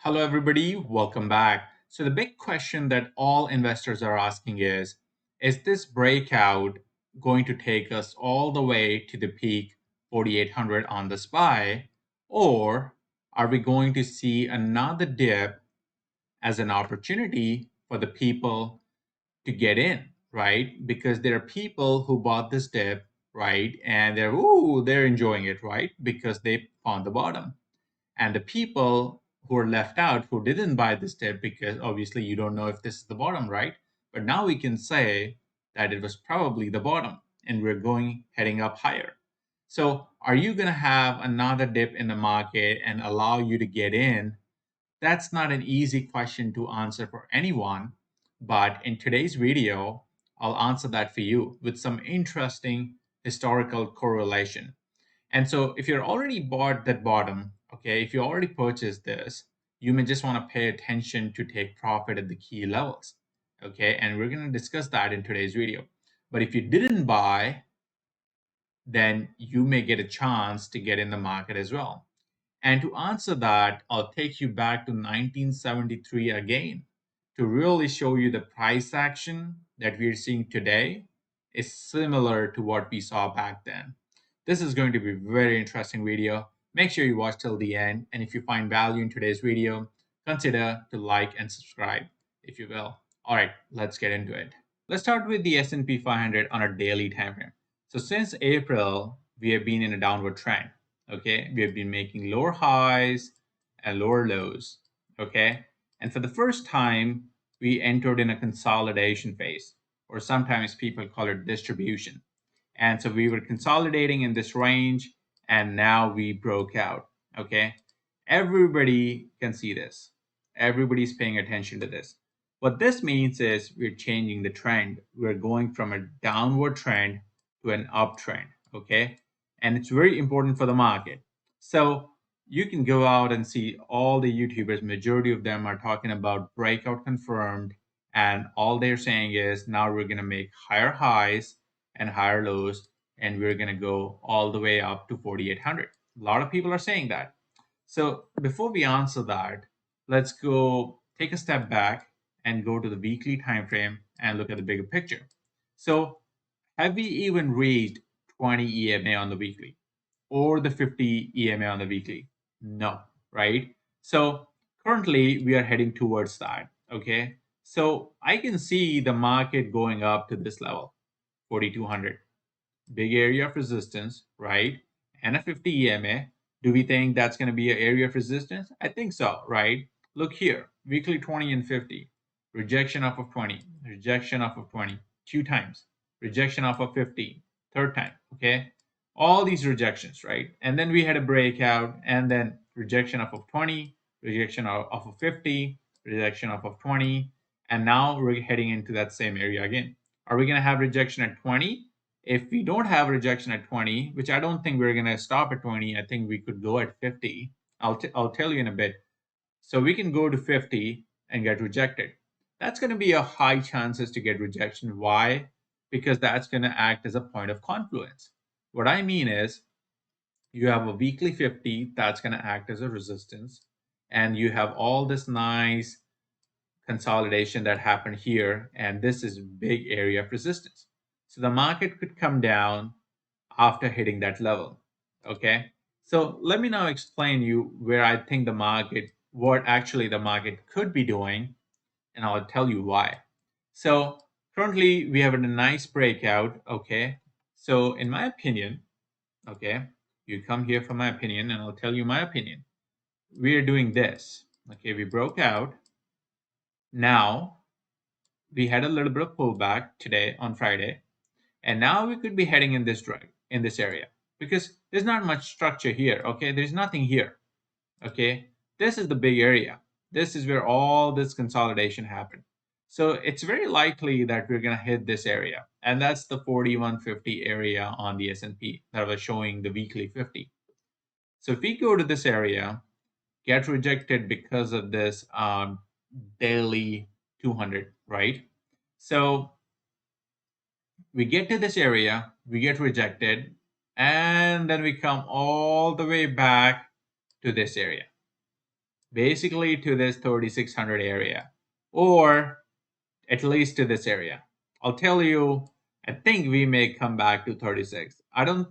Hello, everybody. Welcome back. So, the big question that all investors are asking is this breakout going to take us all the way to the peak 4,800 on the SPY, or are we going to see another dip as an opportunity for the people to get in, right? Because there are people who bought this dip, right? And they're enjoying it, right? Because they found the bottom, and the people who are left out who didn't buy this dip, because obviously you don't know if this is the bottom, right? But now we can say that it was probably the bottom and we're going heading up higher. So are you going to have another dip in the market and allow you to get in? That's not an easy question to answer for anyone, but in today's video I'll answer that for you with some interesting historical correlation. And so if you're already bought that bottom, okay, if you already purchased this, you may just want to pay attention to take profit at the key levels. Okay, and we're going to discuss that in today's video. But if you didn't buy, then you may get a chance to get in the market as well. And to answer that, I'll take you back to 1973 again to really show you the price action that we're seeing today is similar to what we saw back then. This is going to be a very interesting video. Make sure you watch till the end. And if you find value in today's video, consider to like and subscribe, if you will. All right, let's get into it. Let's start with the S&P 500 on a daily time frame. So since April, we have been in a downward trend. Okay, we have been making lower highs and lower lows. Okay, and for the first time, we entered in a consolidation phase, or sometimes people call it distribution. And so we were consolidating in this range, and now we broke out. Okay, everybody can see this. Everybody's paying attention to this. What this means is we're changing the trend. We're going from a downward trend to an uptrend. Okay, and it's very important for the market. So you can go out and see all the YouTubers, majority of them are talking about breakout confirmed, and all they're saying is now we're going to make higher highs and higher lows, and we're going to go all the way up to 4,800. A lot of people are saying that. So before we answer that, let's go take a step back and go to the weekly time frame and look at the bigger picture. So have we even reached 20 EMA on the weekly or the 50 EMA on the weekly? No, right? So currently we are heading towards that. Okay. So I can see the market going up to this level, 4,200, big area of resistance, right? And a 50 EMA. Do we think that's going to be an area of resistance? I think so, right? Look here, weekly 20 and 50, rejection off of 20, rejection off of 20, two times, rejection off of 50, third time, okay? All these rejections, right? And then we had a breakout, and then rejection off of 20, rejection off of 50, rejection off of 20, and now we're heading into that same area again. Are we going to have rejection at 20? If we don't have rejection at 20, which I don't think we're going to stop at 20, I think we could go at 50. I'll tell you in a bit. So we can go to 50 and get rejected. That's going to be a high chances to get rejection. Why? Because that's going to act as a point of confluence. What I mean is you have a weekly 50 that's going to act as a resistance, and you have all this nice consolidation that happened here, and this is big area of resistance. So the market could come down after hitting that level. Okay, so let me now explain you where I think the market, what actually the market could be doing, and I'll tell you why. So currently we have a nice breakout. Okay, so in my opinion, okay, you come here for my opinion and I'll tell you my opinion. We are doing this. Okay, we broke out. Now we had a little bit of pullback today on Friday, and now we could be heading in this drag in this area because there's not much structure here. Okay, there's nothing here. Okay, this is the big area. This is where all this consolidation happened. So it's very likely that we're going to hit this area, and that's the 4150 area on the S&P that was showing the weekly 50. So if we go to this area, get rejected because of this daily 200, right? So we get to this area, we get rejected, and then we come all the way back to this area. basically to this 3600 area, or at least to this area. I'll tell you, I think we may come back to 36. I don't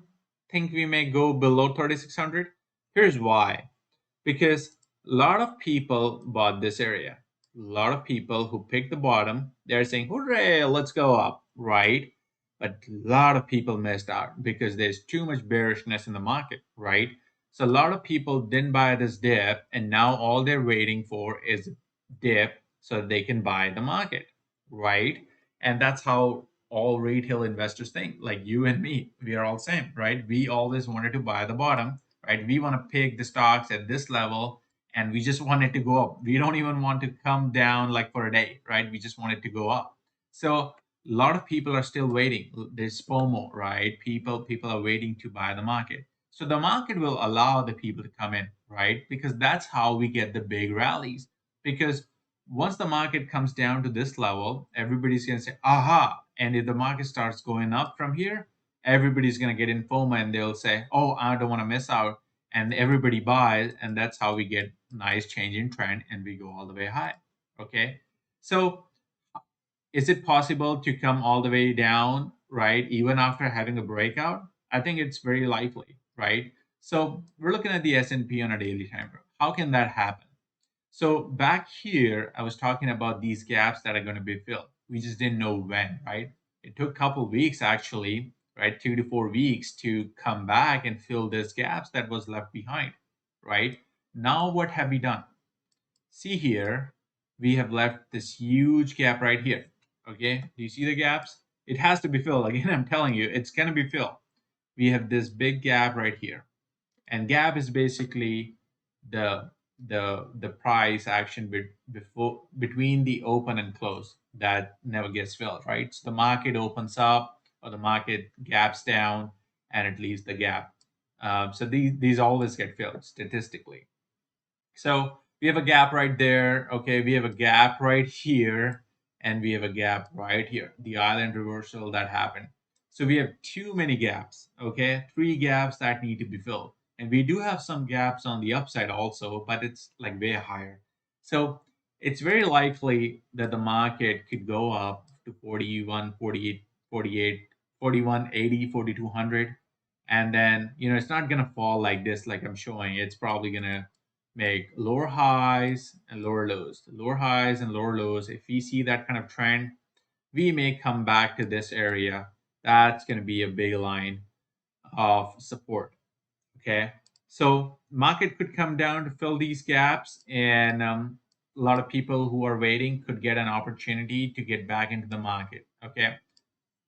think we may go below 3600. Here's why. Because a lot of people bought this area. A lot of people who picked the bottom, they're saying, hooray, let's go up, right? But a lot of people missed out because there's too much bearishness in the market, right? So a lot of people didn't buy this dip, and now all they're waiting for is a dip so they can buy the market, right? And that's how all retail investors think. Like you and me, we are all same, right? We always wanted to buy the bottom, right? We want to pick the stocks at this level, and we just want it to go up. We don't even want to come down like for a day, right? We just want it to go up. So a lot of people are still waiting. There's FOMO, right? People are waiting to buy the market. So the market will allow the people to come in, right? Because that's how we get the big rallies. Because once the market comes down to this level, everybody's going to say, aha. And if the market starts going up from here, everybody's going to get in FOMO and they'll say, oh, I don't want to miss out. And everybody buys. And that's how we get nice change in trend and we go all the way high. Okay. So is it possible to come all the way down, right? Even after having a breakout? I think it's very likely, right? So we're looking at the S&P on a daily time frame. How can that happen? So back here, I was talking about these gaps that are going to be filled. We just didn't know when, right? It took a couple weeks actually, right? 2 to 4 weeks to come back and fill these gaps that was left behind, right? Now what have we done? See here, we have left this huge gap right here. Okay, do you see the gaps? It has to be filled. Again, I'm telling you, it's going to be filled. We have this big gap right here, and gap is basically the the price action before between the open and close that never gets filled, right? So the market opens up or the market gaps down, and it leaves the gap. So these always get filled statistically. So we have a gap right there. Okay, we have a gap right here, and we have a gap right here. The island reversal that happened. So we have too many gaps. Okay, three gaps that need to be filled, and we do have some gaps on the upside also, but it's like way higher. So it's very likely that the market could go up to 41, 48, 48, 41, 80, 4200, and then it's not gonna fall like this, like I'm showing. It's probably gonna make lower highs and lower lows, lower highs and lower lows. If we see that kind of trend, we may come back to this area. That's going to be a big line of support. Okay, so market could come down to fill these gaps, and a lot of people who are waiting could get an opportunity to get back into the market. Okay,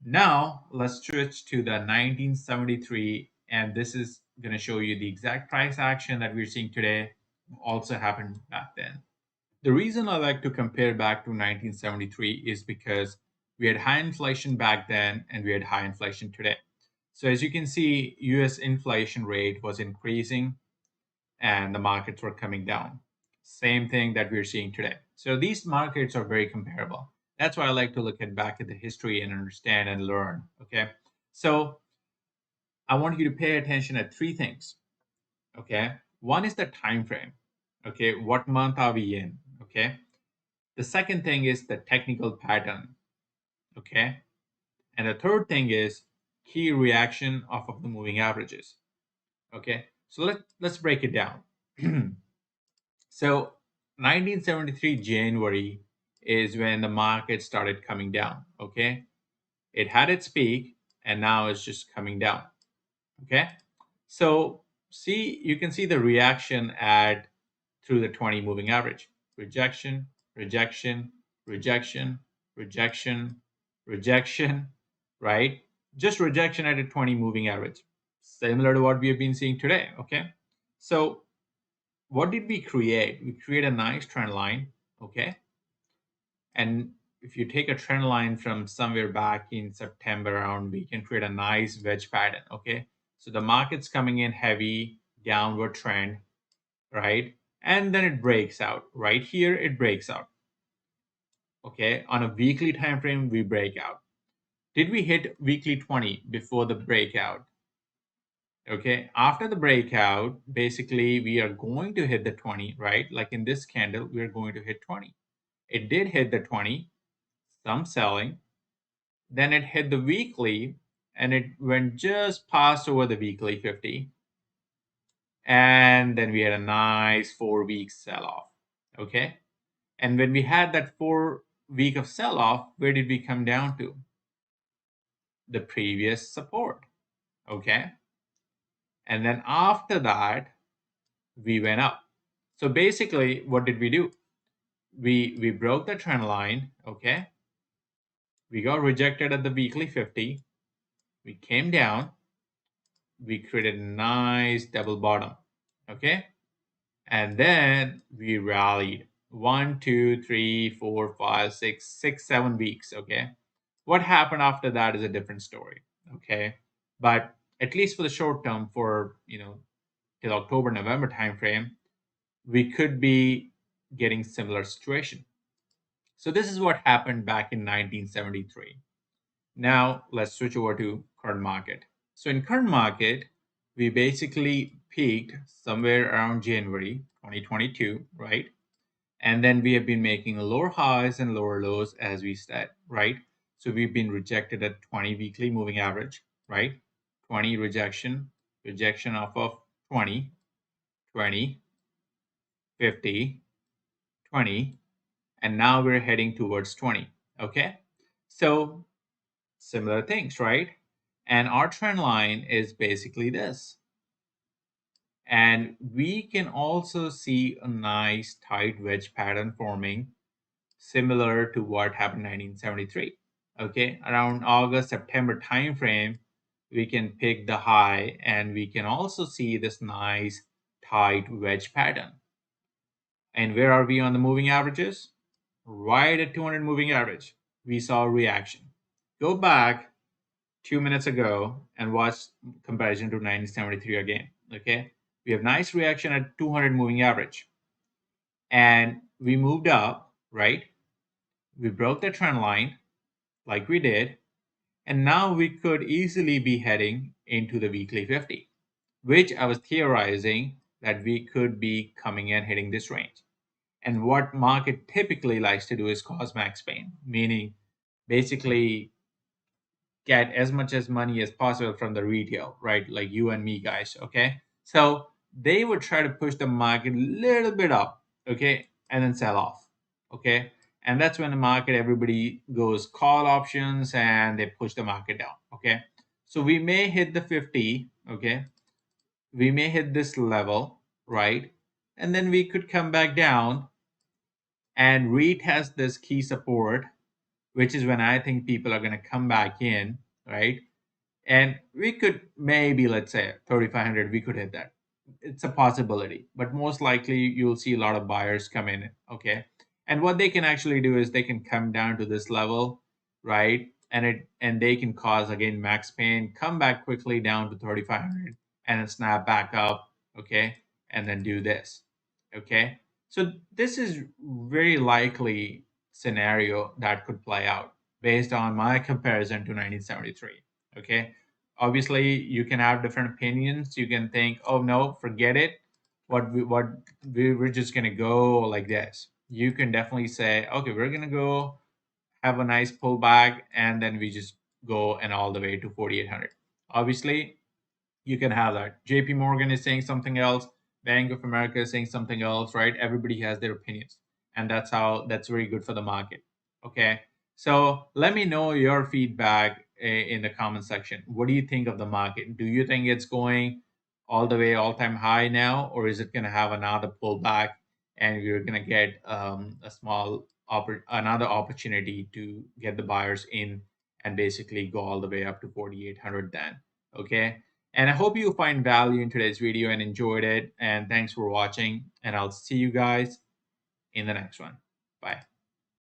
now let's switch to the 1973, and this is going to show you the exact price action that we're seeing today also happened back then. The reason I like to compare back to 1973 is because we had high inflation back then and we had high inflation today. So as you can see, US inflation rate was increasing and the markets were coming down. Same thing that we're seeing today. So these markets are very comparable. That's why I like to look at back at the history and understand and learn. Okay. So I want you to pay attention at three things. Okay. One is the time frame. Okay. What month are we in? Okay. The second thing is the technical pattern. Okay. And the third thing is key reaction of the moving averages. Okay. So let's break it down. So 1973 January is when the market started coming down. Okay. It had its peak and now it's just coming down. Okay. So you can see the reaction at through the 20 moving average. Rejection, rejection, rejection, rejection, rejection, right? Just rejection at a 20 moving average. Similar to what we have been seeing today. Okay. So what did we create? We create a nice trend line. Okay. And if you take a trend line from somewhere back in September around, we can create a nice wedge pattern. Okay. So the market's coming in heavy downward trend, right? And then it breaks out. Right here, it breaks out. Okay. On a weekly time frame, we break out. Did we hit weekly 20 before the breakout? Okay, after the breakout, basically we are going to hit the 20, right? Like in this candle, we are going to hit 20. It did hit the 20, some selling. Then it hit the weekly and it went just past over the weekly 50. And then we had a nice 4 week sell off. Okay. And when we had that 4 week of sell off, where did we come down to? The previous support. Okay. And then after that, we went up. So basically, what did we do? We broke the trend line. Okay. We got rejected at the weekly 50. We came down. We created a nice double bottom. Okay. And then we rallied 1, 2, 3, 4, 5, 6, 6, 7 weeks. Okay. What happened after that is a different story. Okay. But at least for the short term, for till October, November timeframe, we could be getting similar situation. So this is what happened back in 1973. Now let's switch over to current market. So in current market, we basically peaked somewhere around January 2022, right? And then we have been making lower highs and lower lows as we said, right? So we've been rejected at 20 weekly moving average, right? 20 rejection off of 20, 20, 50, 20, and now we're heading towards 20. Okay. So similar things, right? And our trend line is basically this. And we can also see a nice tight wedge pattern forming similar to what happened in 1973. Okay, around August, September timeframe, we can pick the high and we can also see this nice tight wedge pattern. And where are we on the moving averages? Right at 200 moving average. We saw a reaction. Go back 2 minutes ago and watch comparison to 1973 again. Okay, we have nice reaction at 200 moving average. And we moved up, right? We broke the trend line like we did, and now we could easily be heading into the weekly 50, which I was theorizing that we could be coming and hitting this range. And what market typically likes to do is cause max pain, meaning basically get as much as money as possible from the retail, right? Like you and me guys, okay? So they would try to push the market a little bit up, okay, and then sell off, okay? And that's when the market, everybody goes call options and they push the market down, okay? So we may hit the 50, okay? We may hit this level, right? And then we could come back down and retest this key support, which is when I think people are going to come back in, right? And we could maybe, let's say 3,500, we could hit that. It's a possibility, but most likely you'll see a lot of buyers come in. Okay. And what they can actually do is they can come down to this level, right? And they can cause again max pain, come back quickly down to 3,500 and then snap back up. Okay. And then do this. Okay. So this is very likely scenario that could play out based on my comparison to 1973. Okay, obviously you can have different opinions. You can think, oh no, forget it, we're just gonna go like this. You can definitely say, okay, we're gonna go have a nice pullback and then we just go and all the way to 4,800. Obviously you can have that. JP Morgan is saying something else, Bank of America is saying something else, right? Everybody has their opinions. And that's very good for the market. Okay. So let me know your feedback in the comment section. What do you think of the market? Do you think it's going all the way all time high now, or is it going to have another pullback and we're going to get a small another opportunity to get the buyers in and basically go all the way up to 4,800 then? Okay. And I hope you find value in today's video and enjoyed it. And thanks for watching. And I'll see you guys in the next one. Bye.